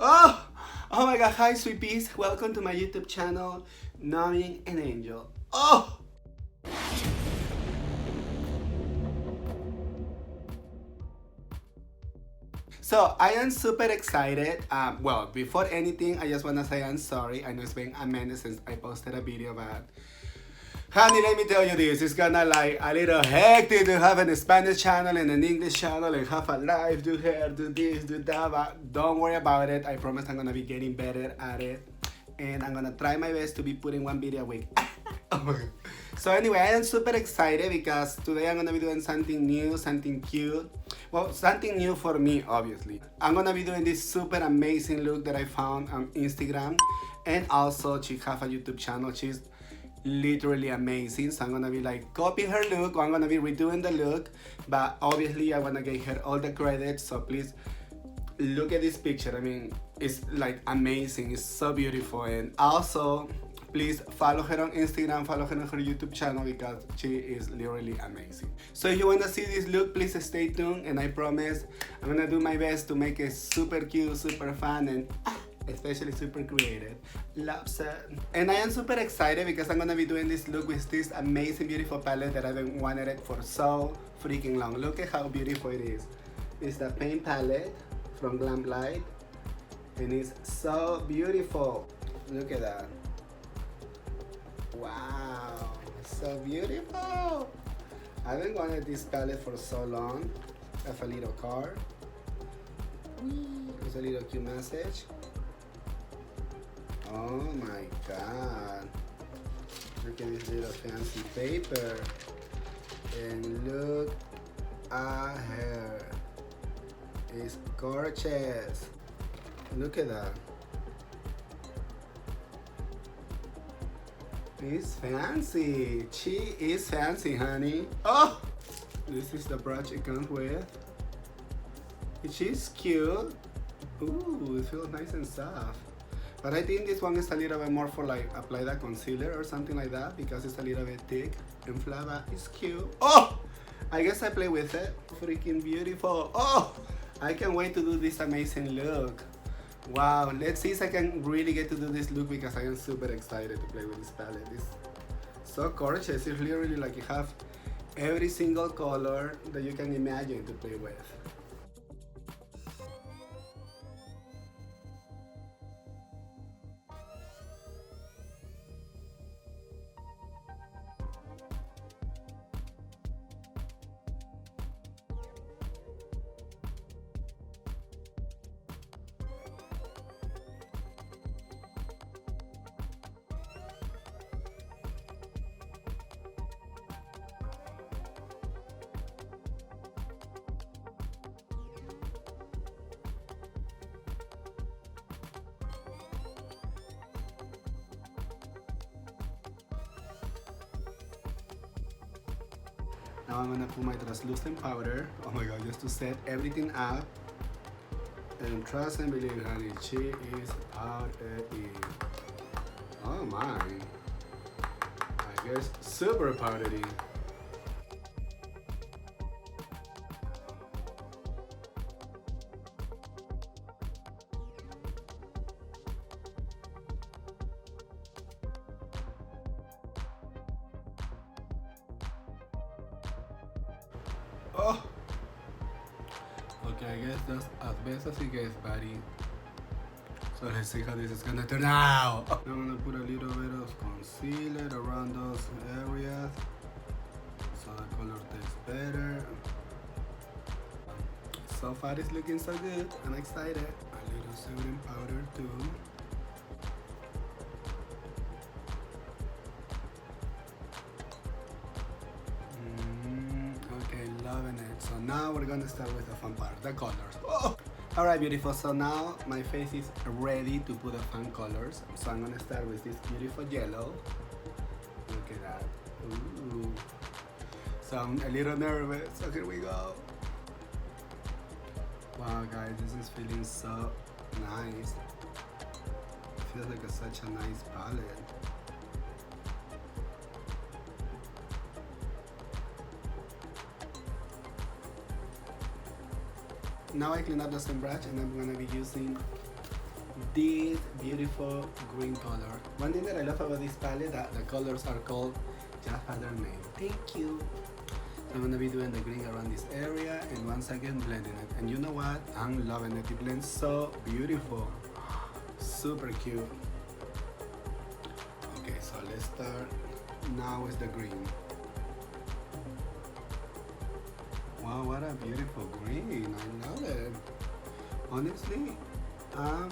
Oh! Oh my god, hi sweet peas. Welcome to my YouTube channel, Knowing an Angel. Oh! So I am super excited. Well, before anything, I just wanna say I'm sorry. I know it's been a minute since I posted a video, but honey, let me tell you this. It's kinda like a little hectic to have a Spanish channel and an English channel and have a live, do hair, do this, do that, but don't worry about it. I promise I'm gonna be getting better at it. And I'm gonna try my best to be putting one video a week. Oh my god. So anyway, I am super excited because today I'm gonna be doing something new, something cute. Well, something new for me, obviously. I'm gonna be doing this super amazing look that I found on Instagram. And also, she has a YouTube channel. She's literally amazing. So I'm gonna be like copying her look. I'm gonna be redoing the look. But obviously, I wanna give her all the credit. So please look at this picture. I mean, it's like amazing. It's so beautiful. And also, please follow her on Instagram, follow her on her YouTube channel because she is literally amazing. So if you want to see this look, please stay tuned, and I promise I'm gonna do my best to make it super cute, super fun, and especially super creative. Loves it. And I am super excited because I'm gonna be doing this look with this amazing, beautiful palette that I've been wanting it for so freaking long. Look at how beautiful it is. It's the paint palette from Glamlite, and it's so beautiful. Look at that. Wow, so beautiful. I've been wanting this palette for so long. I have a little card. There's a little cute message. Oh my god. Look at this little fancy paper. And look at her. It's gorgeous. Look at that. It's fancy. She is fancy, honey. Oh! This is the brush it comes with. She's cute. Ooh, it feels nice and soft. But I think this one is a little bit more for like apply that concealer or something like that because it's a little bit thick and flat, but it's cute. Oh! I guess I play with it. Freaking beautiful. Oh! I can't wait to do this amazing look. Wow, let's see if I can really get to do this look because I am super excited to play with this palette. It's so gorgeous. It's literally like you have every single color that you can imagine to play with. Now I'm gonna put my translucent powder. Oh my god, just to set everything up. And trust and believe, honey, she is powdery. Oh my. I guess super powdery. Oh! Okay, I guess that's as best as it gets, buddy. So let's see how this is gonna turn out. I'm gonna put a little bit of concealer around those areas so the color tastes better. So far it's looking so good. I'm excited. A little setting powder too. Loving it. So now we're gonna start with the fun part, the colors. Oh! Alright, beautiful. So now my face is ready to put the fun colors. So I'm gonna start with this beautiful yellow. Look at that. Ooh. So I'm a little nervous. So here we go. Wow, guys, this is feeling so nice. It feels like such a nice palette. Now I clean up the same brush and I'm gonna be using this beautiful green color. One thing that I love about this palette that the colors are called just by their name. Thank you. I'm gonna be doing the green around this area and once again blending it. And you know what? I'm loving it. It blends so beautiful. Super cute. Okay, so let's start now with the green. Wow, what a beautiful green. I love it. Honestly, I'm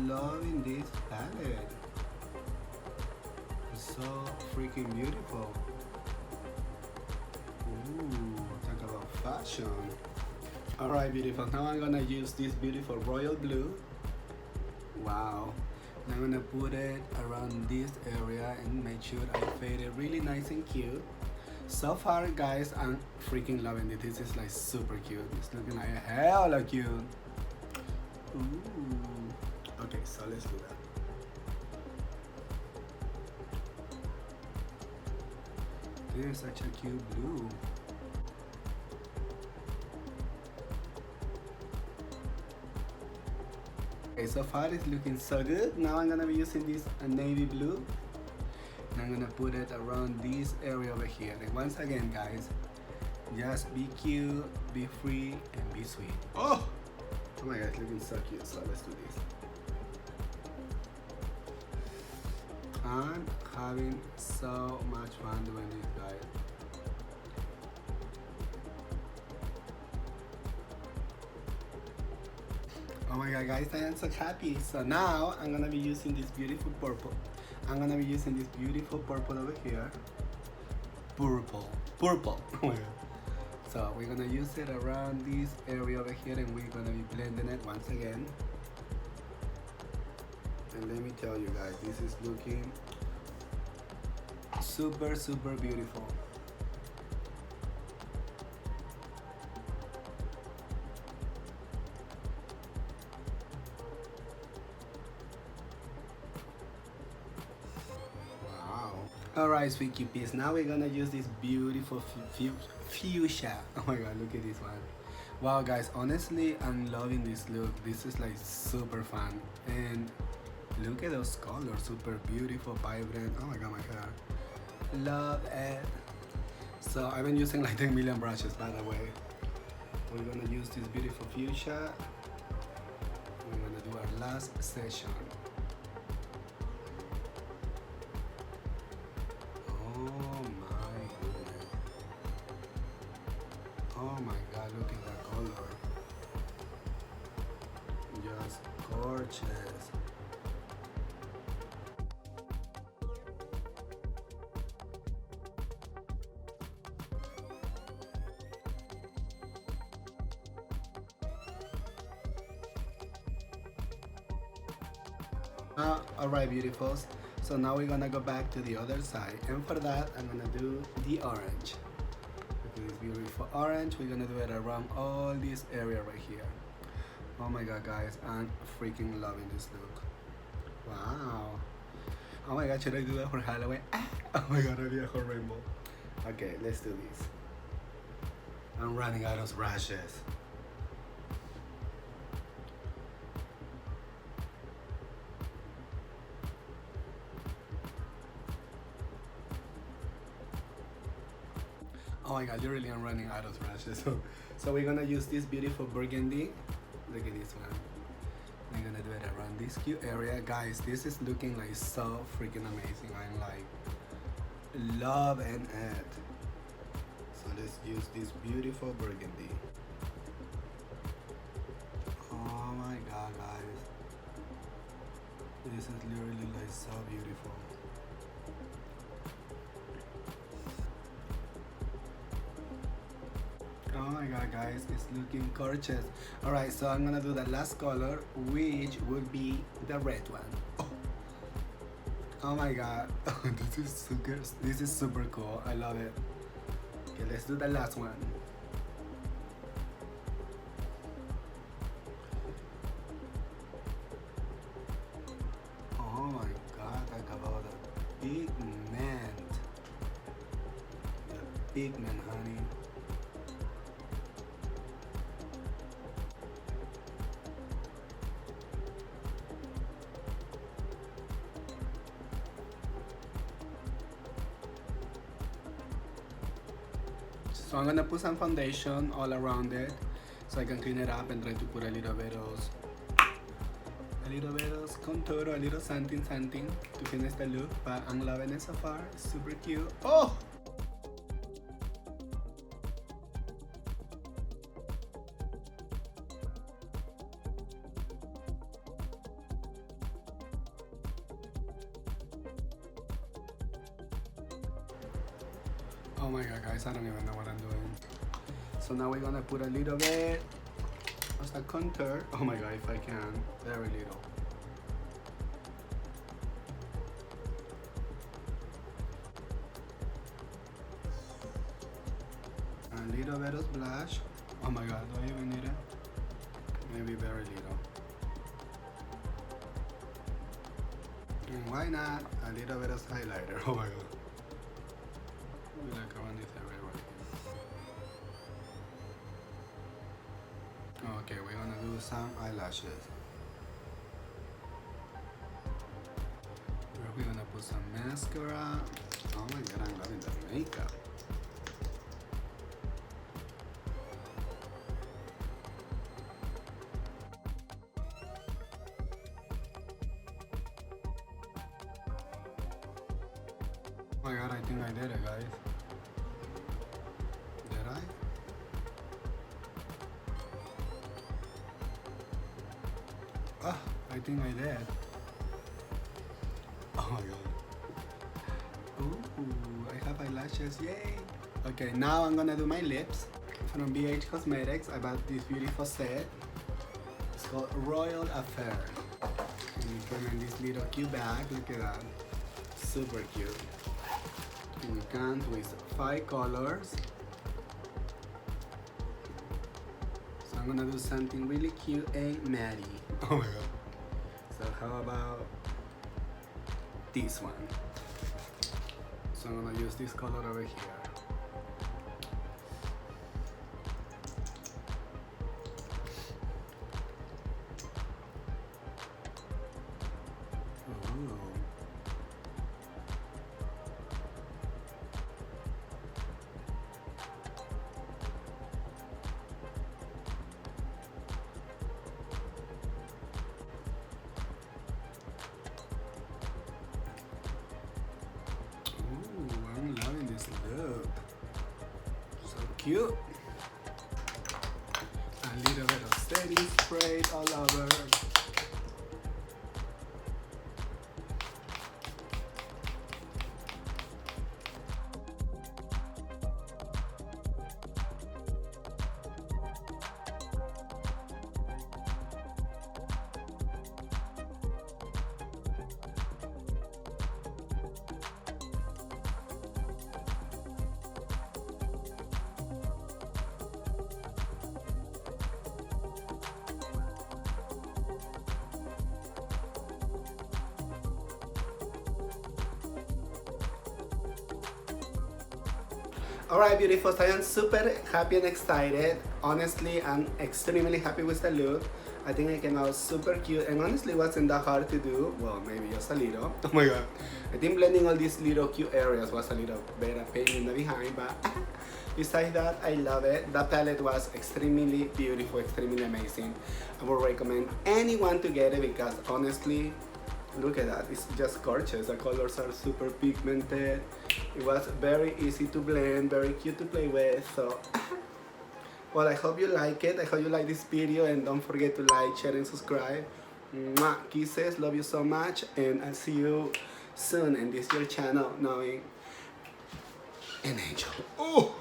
loving this palette. It's so freaking beautiful. Ooh, talk about fashion. Alright, beautiful. Now I'm gonna use this beautiful royal blue. Wow. I'm gonna put it around this area and make sure I fade it really nice and cute. So far, guys, I'm freaking loving it. This is like super cute. It's looking like hella cute. Ooh. Okay, so let's do that. This is such a cute blue. Okay, so far it's looking so good. Now I'm gonna be using this navy blue. And I'm gonna put it around this area over here. And once again, guys, just be cute, be free, and be sweet. Oh! Oh my god, it's looking so cute. So let's do this. I'm having so much fun doing this, guys. Oh my god, guys, I am so happy. So now I'm gonna be using this beautiful purple. I'm gonna be using this beautiful purple over here. Purple. Oh my god. So we're gonna use it around this area over here and we're gonna be blending it once again. And let me tell you guys, this is looking super, super beautiful. Alright, sweet cuties, now we're gonna use this beautiful fuchsia. Oh my god, look at this one. Wow, guys, honestly, I'm loving this look. This is like super fun. And look at those colors, super beautiful, vibrant. Oh my god, my hair. Love it. So I've been using like 10 million brushes, by the way. We're gonna use this beautiful fuchsia. We're gonna do our last session. Oh my god, look at that color. Just gorgeous. Alright, beautifuls. So now we're gonna go back to the other side. And for that, I'm gonna do the orange. This beautiful orange, we're gonna do it around all this area right here. Oh my god, guys, I'm freaking loving this look. Wow. Oh my god, should I do that for Halloween? Oh my god, I need a whole rainbow. Okay, let's do this. I'm running out of brushes. Oh my god, literally I'm running out of brushes. So we're gonna use this beautiful burgundy. Look at this one. We're gonna do it around this cute area. Guys, this is looking like so freaking amazing. I'm like loving it. So let's use this beautiful burgundy. Oh my god, guys. This is literally like so beautiful. Oh my god, guys, it's looking gorgeous. Alright, so I'm gonna do the last color, which would be the red one. Oh my god, this is super cool. I love it. Okay, let's do the last one. Oh my god, talk about the pigment. The pigment, honey. So I'm gonna put some foundation all around it so I can clean it up and try to put a little bit of contour, a little something to finish the look. But I'm loving it so far. It's super cute. Oh! Oh my god, guys, I don't even know what I'm doing. So now we're gonna put a little bit of the contour. Oh my god, if I can, very little. A little bit of blush. Oh my god, do I even need it? Maybe very little. And why not a little bit of highlighter? Oh my god. Like around this area right here. Okay, we're gonna do some eyelashes. We're gonna put some mascara. Oh my god, I'm loving the makeup. Oh my god, I think I did it, guys. Did I? Ah, I think I did. Oh my god. Ooh, I have eyelashes, yay! Okay, now I'm gonna do my lips. From BH Cosmetics, I bought this beautiful set. It's called Royal Affair. And it came in this little cute bag, look at that. Super cute. And it comes with 5 colors. So I'm gonna do something really cute and matte. Oh my god. So how about this one? So I'm gonna use this color over here. Look, so cute. A little bit of setting spray all over. Alright, beautiful, I am super happy and excited. Honestly, I'm extremely happy with the look. I think it came out super cute and honestly it wasn't that hard to do. Well, maybe just a little. Oh my god. I think blending all these little cute areas was a little bit of pain in the behind, but besides that, I love it. The palette was extremely beautiful, extremely amazing. I would recommend anyone to get it because honestly, look at that, it's just gorgeous. The colors are super pigmented. It was very easy to blend, very cute to play with. So, well, I hope you like it. I hope you like this video and don't forget to like, share and subscribe. Mwah, kisses, love you so much and I'll see you soon in this your channel knowing an angel. Oh!